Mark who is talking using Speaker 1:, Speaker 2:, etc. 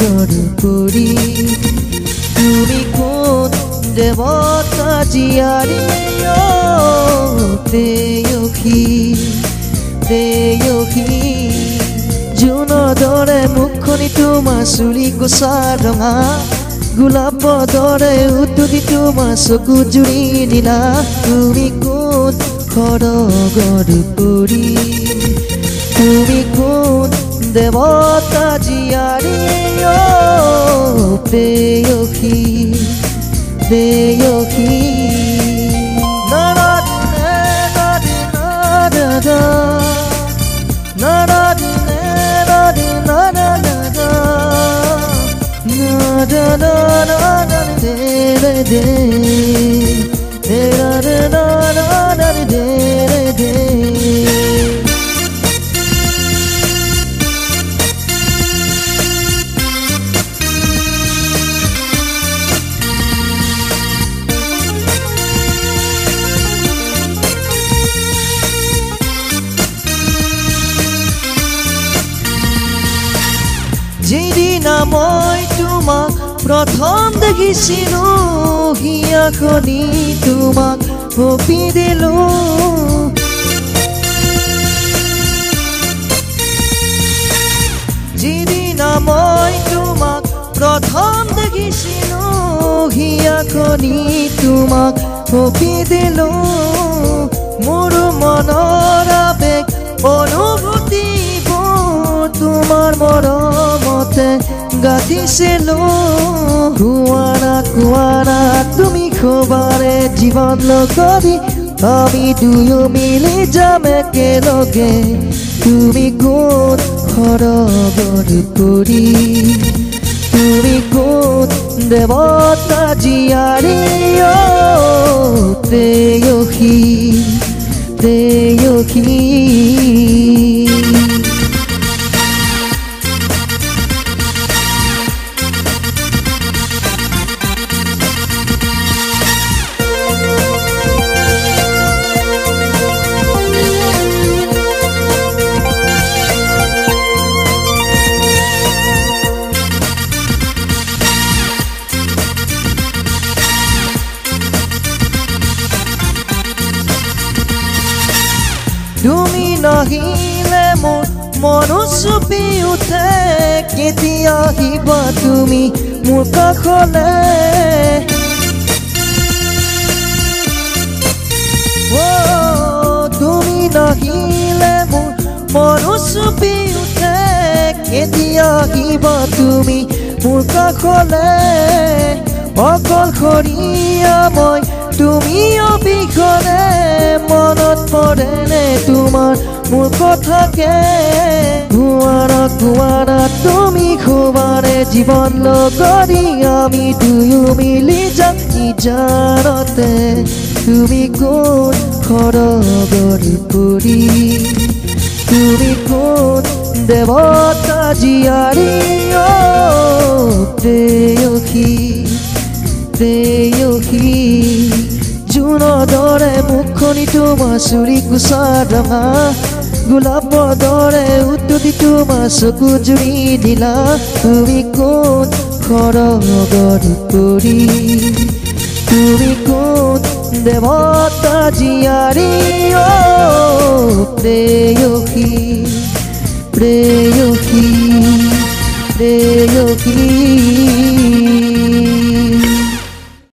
Speaker 1: গৰুপুৰী তুমি কোন দেৱতা জীয়াৰী প্ৰেয়সী প্ৰেয়সী জোনৰ দৰে মুখনি তোমাৰ চুলি কোছা ৰঙা গোলাপৰ দৰে উতুলি তোমাৰ চকু জুৰি নীলা তুমি কোন গৰুপুৰী তুমি কোন দেৱতা জীয়াৰী প্ৰেয়সী প্ৰেয়সী যিদিনা মই তোমাক প্ৰথম দেখিছিলো হিয়াখনি তোমাক সঁপি দিলো যিদিনা মই তোমাক প্ৰথম দেখিছিলো হিয়াখনি তোমাক সঁপি দিলো মোৰ মনৰ আবেগ অনুভূতিবোৰ তোমাৰ মৰমতে গাঁঠিছিলো কুৱাৰা কুৱাৰা তুমি খোবাৰে জীৱন লগৰী আমি দুয়ো মিলি যাম একেলগে তুমি কোন গৰুপুৰী তুমি কোন দেৱতা জীয়াৰী প্ৰেয়সী প্ৰেয়সী তুমি নাহিলে মোৰ মন চুপি উঠে কেতিয়া আহিবা তুমি মোৰ কাষলে তুমি নাহিলে মোৰ মন চুপি উঠে কেতিয়া আহিবা তুমি মোৰ কাষলে অকলশৰীয়া মই তুমি অবিহনে মনত পৰেনে তোমাৰ মোৰ কথাকে কুৱাৰা কুৱাৰা তুমি খোবাৰে জীৱন লগৰী আমি দুয়ো মিলি যাম ইজাৰতে তুমি কোন গৰুপুৰী তুমি কোন দেৱতা জীয়াৰী প্ৰেয়সী প্ৰেয়সী জোনৰ দৰে মুখনি তোমাৰ চুলি কোছা ৰঙা গোলাপৰ দৰে উতুলি তোমাৰ চকু জুৰি নীলা তুমি কোন গৰুপুৰী তুমি কোন দেৱতা জীয়াৰী প্ৰেয়সী প্ৰেয়সী প্ৰেয়সী